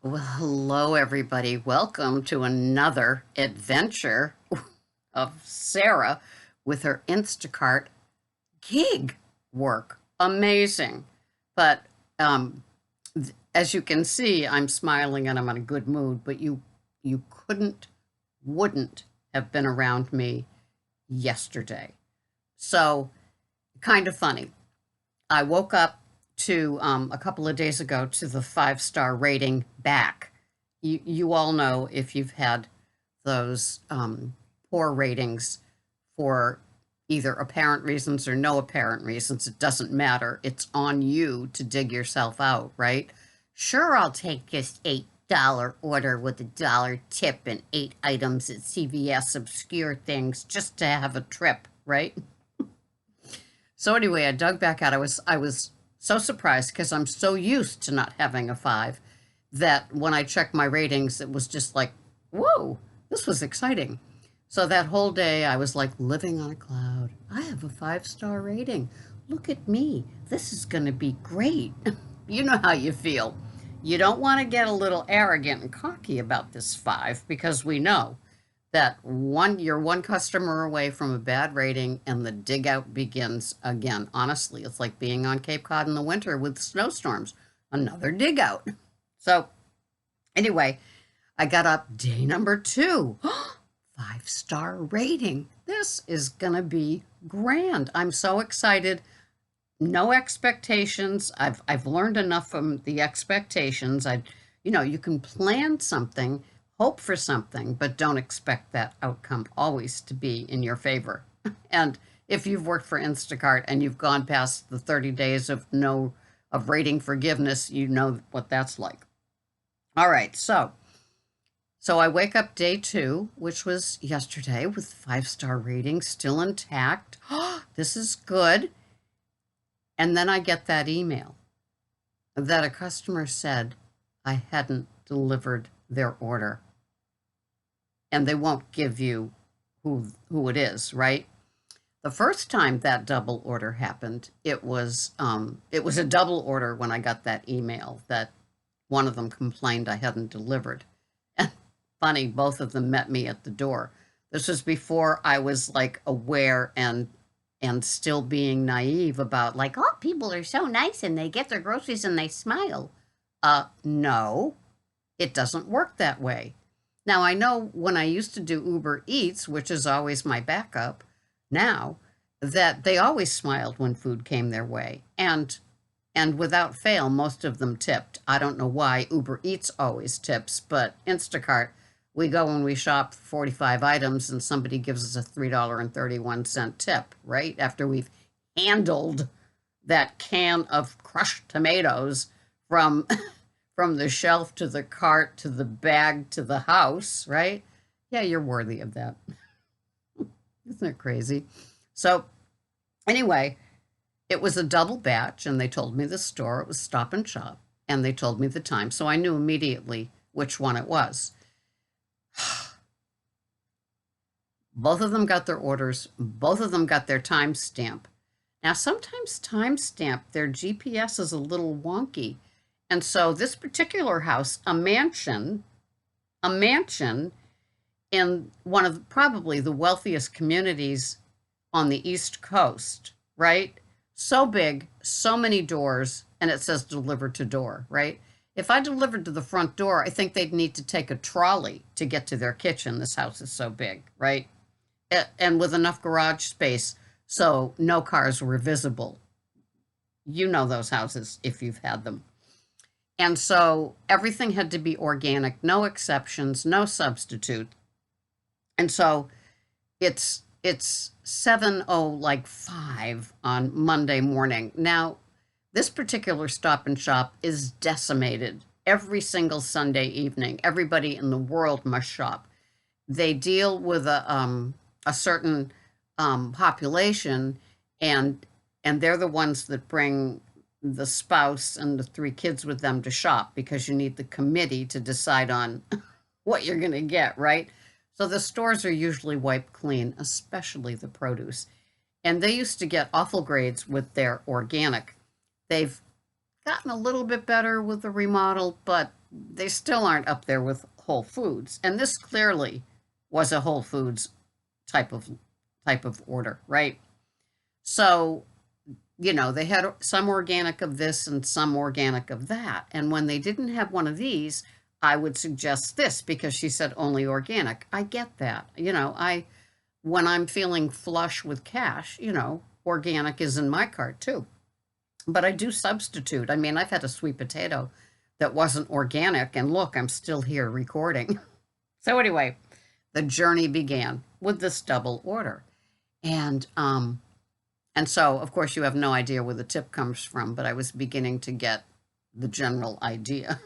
Well, hello, everybody. Welcome to another adventure of Sarah with her Instacart gig work. Amazing. But um, as you can see, I'm smiling and I'm in a good mood, but you wouldn't have been around me yesterday. So, kind of funny. I woke up to a couple of days ago to the 5-star rating back. You all know if you've had those poor ratings for either apparent reasons or no apparent reasons, it doesn't matter. It's on you to dig yourself out, right? Sure, I'll take this $8 order with a dollar tip and 8 items at CVS, obscure things, just to have a trip, right? So anyway, I dug back out. I was so surprised because I'm so used to not having a 5 that when I checked my ratings, it was just like, whoa, this was exciting. So that whole day, I was like living on a cloud. I have a 5-star rating. Look at me. This is going to be great. You know how you feel. You don't want to get a little arrogant and cocky about this 5 because we know that you're one customer away from a bad rating and the dig out begins again. Honestly, it's like being on Cape Cod in the winter with snowstorms. Another dig out. So anyway, I got up day number 2. 5-star rating. This is gonna be grand. I'm so excited. No expectations. I've learned enough from the expectations. You can plan something, hope for something, but don't expect that outcome always to be in your favor. And if you've worked for Instacart and you've gone past the 30 days of rating forgiveness, you know what that's like. All right, so I wake up day 2, which was yesterday, with 5-star rating still intact. This is good. And then I get that email that a customer said I hadn't delivered their order. And they won't give you who it is, right? The first time that double order happened, it was a double order when I got that email that one of them complained I hadn't delivered. And funny, both of them met me at the door. This was before I was like aware and still being naive about like, oh, people are so nice and they get their groceries and they smile. No, it doesn't work that way. Now, I know when I used to do Uber Eats, which is always my backup now, that they always smiled when food came their way. And without fail, most of them tipped. I don't know why Uber Eats always tips, but Instacart, we go and we shop for 45 items and somebody gives us a $3.31 tip, right? After we've handled that can of crushed tomatoes from from the shelf to the cart to the bag to the house, right? Yeah, you're worthy of that. Isn't it crazy? So, anyway, it was a double batch, and they told me the store. It was Stop and Shop, and they told me the time. So I knew immediately which one it was. Both of them got their orders, both of them got their timestamp. Now, sometimes timestamp, their GPS is a little wonky. And so this particular house, a mansion in one of probably the wealthiest communities on the East Coast, right? So big, so many doors, and it says deliver to door, right? If I delivered to the front door, I think they'd need to take a trolley to get to their kitchen. This house is so big, right? And with enough garage space so no cars were visible. You know those houses if you've had them. And so everything had to be organic, no exceptions, no substitute. And so it's 7:00 like 5 on Monday morning. Now, this particular Stop and Shop is decimated every single Sunday evening. Everybody in the world must shop. They deal with a certain population, and they're the ones that bring the spouse and the 3 kids with them to shop because you need the committee to decide on what you're going to get, right? So the stores are usually wiped clean, especially the produce. And they used to get awful grades with their organic. They've gotten a little bit better with the remodel, but they still aren't up there with Whole Foods. And this clearly was a Whole Foods type of type of order, right? So, they had some organic of this and some organic of that. And when they didn't have one of these, I would suggest this because she said only organic. I get that. I when I'm feeling flush with cash, organic is in my cart too. But I do substitute. I mean, I've had a sweet potato that wasn't organic, and look, I'm still here recording. So anyway, the journey began with this double order. And so of course you have no idea where the tip comes from, but I was beginning to get the general idea.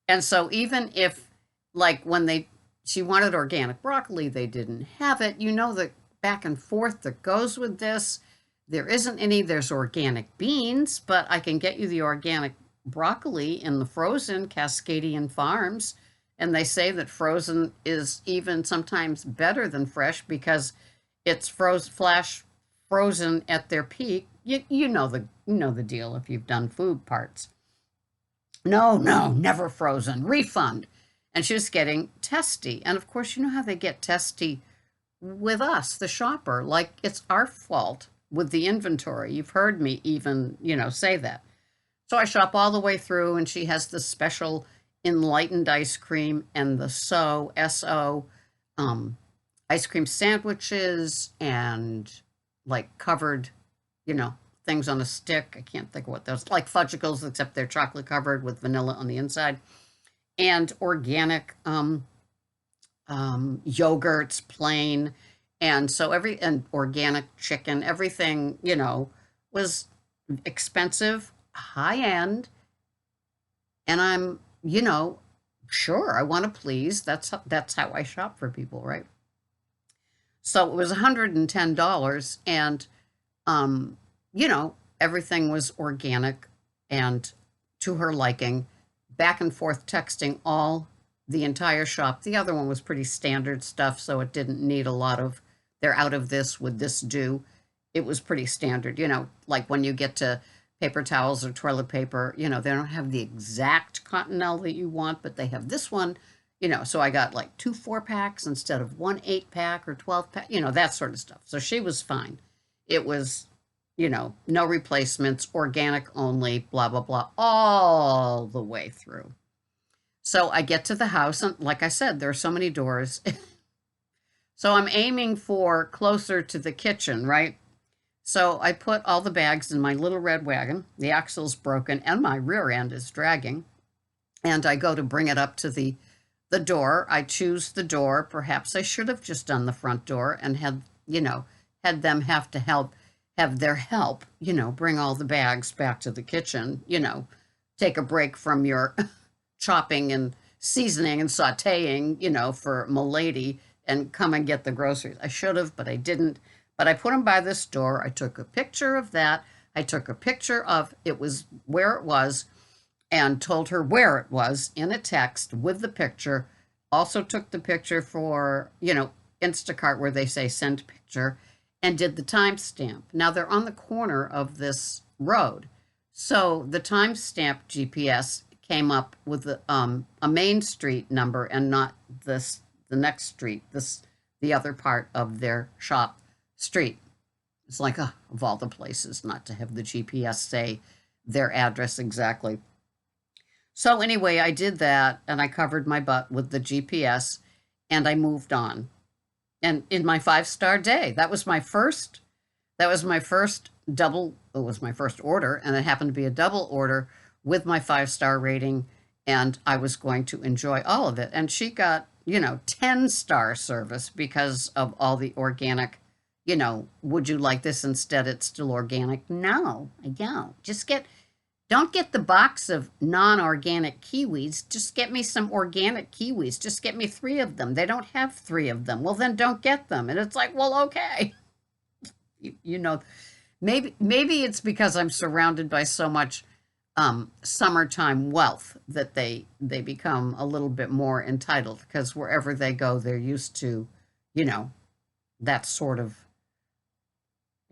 And so even if like when she wanted organic broccoli, they didn't have it. The back and forth that goes with this. There isn't any. There's organic beans, but I can get you the organic broccoli in the frozen Cascadian Farms. And they say that frozen is even sometimes better than fresh because it's frozen at their peak. You know the deal if you've done food parts. No, never frozen. Refund. And she was getting testy. And of course, you know how they get testy with us, the shopper. Like it's our fault with the inventory. You've heard me even, say that. So I shop all the way through, and she has the special enlightened ice cream and the S-O, ice cream sandwiches and like covered, things on a stick. I can't think of what those, like fudgicles, except they're chocolate covered with vanilla on the inside, and organic yogurts, plain. And so and organic chicken, everything, was expensive, high end. And I'm, sure, I want to please. That's how I shop for people, right? So it was $110, and everything was organic and to her liking. Back and forth texting all the entire shop. The other one was pretty standard stuff, so it didn't need a lot of, they're out of this, would this do? It was pretty standard, like when you get to paper towels or toilet paper, they don't have the exact cottonelle that you want, but they have this one, so I got like 2 4-packs instead of 1 8-pack or 12-pack, that sort of stuff. So she was fine. It was, no replacements, organic only, blah, blah, blah, all the way through. So I get to the house, and like I said, there are so many doors. So I'm aiming for closer to the kitchen, right? So I put all the bags in my little red wagon. The axle's broken, and my rear end is dragging. And I go to bring it up to the door. I choose the door. Perhaps I should have just done the front door and had them have their help, bring all the bags back to the kitchen, take a break from your chopping and seasoning and sauteing, for m'lady, and come and get the groceries. I should have, but I didn't. But I put them by this door. I took a picture of that. I took a picture of it was where it was and told her where it was in a text with the picture. Also took the picture for, Instacart where they say send picture, and did the timestamp. Now they're on the corner of this road. So the timestamp GPS came up with a main street number and not the next street, the other part of their shop street. It's like, of all the places not to have the GPS say their address exactly. So anyway, I did that, and I covered my butt with the GPS, and I moved on. And in my 5-star day, that was my first double, it was my first order, and it happened to be a double order with my 5-star rating, and I was going to enjoy all of it. And she got, 10-star service because of all the organic, would you like this instead? It's still organic. No, I don't. Don't get the box of non-organic kiwis. Just get me some organic kiwis. Just get me 3 of them. They don't have 3 of them. Well, then don't get them. And it's like, well, okay. Maybe it's because I'm surrounded by so much summertime wealth that they become a little bit more entitled, because wherever they go, they're used to, that sort of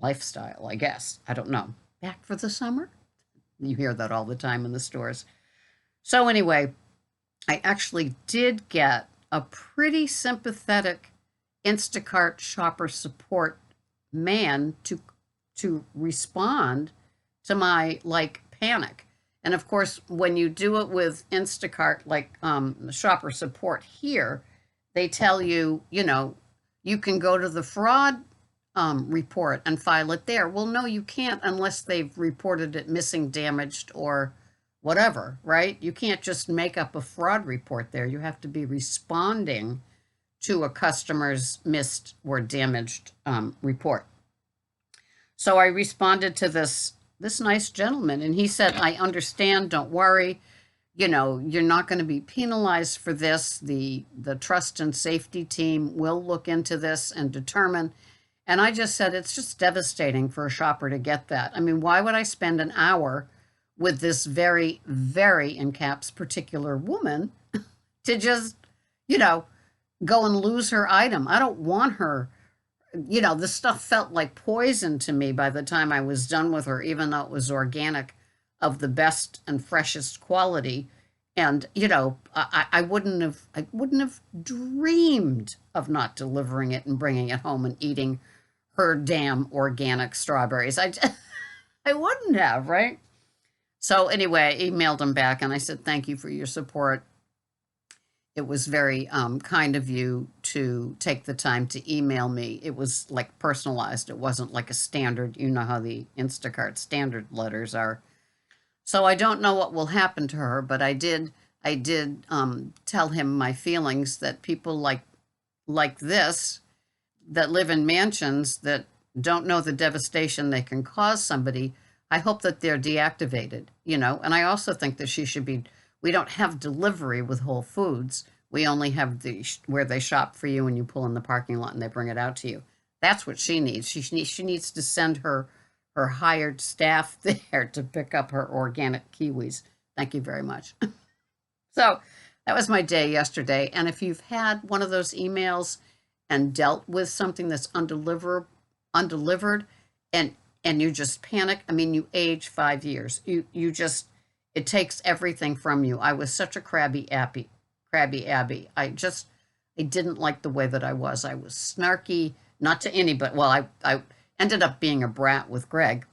lifestyle, I guess. I don't know. Back for the summer? You hear that all the time in the stores. So anyway, I actually did get a pretty sympathetic Instacart shopper support man to respond to my like panic. And of course, when you do it with Instacart, like the shopper support here, they tell you, you can go to the fraud report and file it there. Well, no, you can't unless they've reported it missing, damaged, or whatever, right? You can't just make up a fraud report there. You have to be responding to a customer's missed or damaged report. So I responded to this nice gentleman, and he said, I understand, don't worry. You're not going to be penalized for this. The trust and safety team will look into this and determine. And I just said, it's just devastating for a shopper to get that. I mean, why would I spend an hour with this very, very, in caps, particular woman to just, go and lose her item? I don't want her. The stuff felt like poison to me by the time I was done with her, even though it was organic, of the best and freshest quality. And, I wouldn't have dreamed of not delivering it and bringing it home and eating her damn organic strawberries. I wouldn't have, right? So anyway, I emailed him back and I said, thank you for your support. It was very kind of you to take the time to email me. It was like personalized. It wasn't like a standard, how the Instacart standard letters are. So I don't know what will happen to her, but I did tell him my feelings that people like this, that live in mansions, that don't know the devastation they can cause somebody, I hope that they're deactivated, and I also think that we don't have delivery with Whole Foods. We only have where they shop for you and you pull in the parking lot and they bring it out to you. That's what she needs. She needs to send her hired staff there to pick up her organic kiwis. Thank you very much. So that was my day yesterday. And if you've had one of those emails and dealt with something that's undelivered, and you just panic, I mean, you age 5 years. It takes everything from you. I was such a crabby Abby. I didn't like the way that I was. I was snarky, not to anybody. Well, I ended up being a brat with Greg.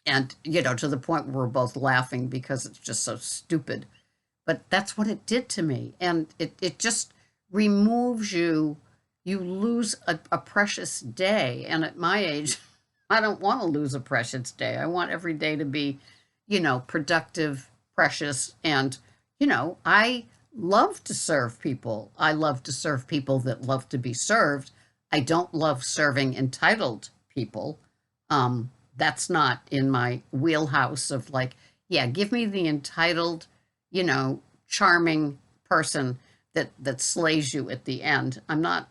And, to the point where we're both laughing because it's just so stupid. But that's what it did to me. And it just removes you. You lose a precious day. And at my age, I don't want to lose a precious day. I want every day to be, productive, precious. And, I love to serve people. I love to serve people that love to be served. I don't love serving entitled people. That's not in my wheelhouse of give me the entitled, charming person that slays you at the end. I'm not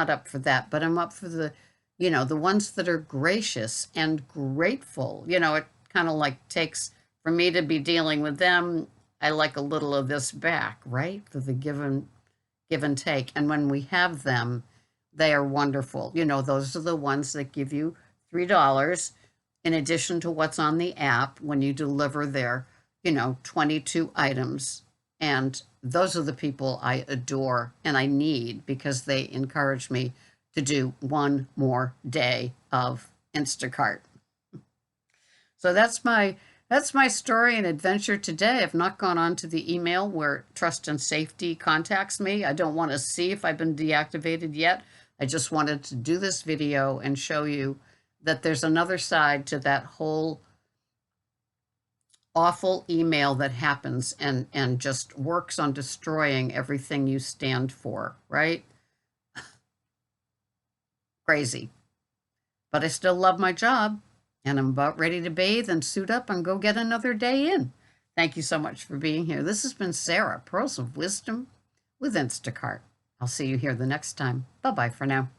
up for that, but I'm up for the ones that are gracious and grateful. It kind of takes for me to be dealing with them. I like a little of this back, right? For the give and take. And when we have them, they are wonderful. Those are the ones that give you $3 in addition to what's on the app when you deliver their, 22 items. And those are the people I adore and I need because they encourage me to do one more day of Instacart. So that's my story and adventure today. I've not gone on to the email where Trust and Safety contacts me. I don't want to see if I've been deactivated yet. I just wanted to do this video and show you that there's another side to that whole awful email that happens and just works on destroying everything you stand for, right? Crazy. But I still love my job, and I'm about ready to bathe and suit up and go get another day in. Thank you so much for being here. This has been Sarah, Pearls of Wisdom with Instacart. I'll see you here the next time. Bye-bye for now.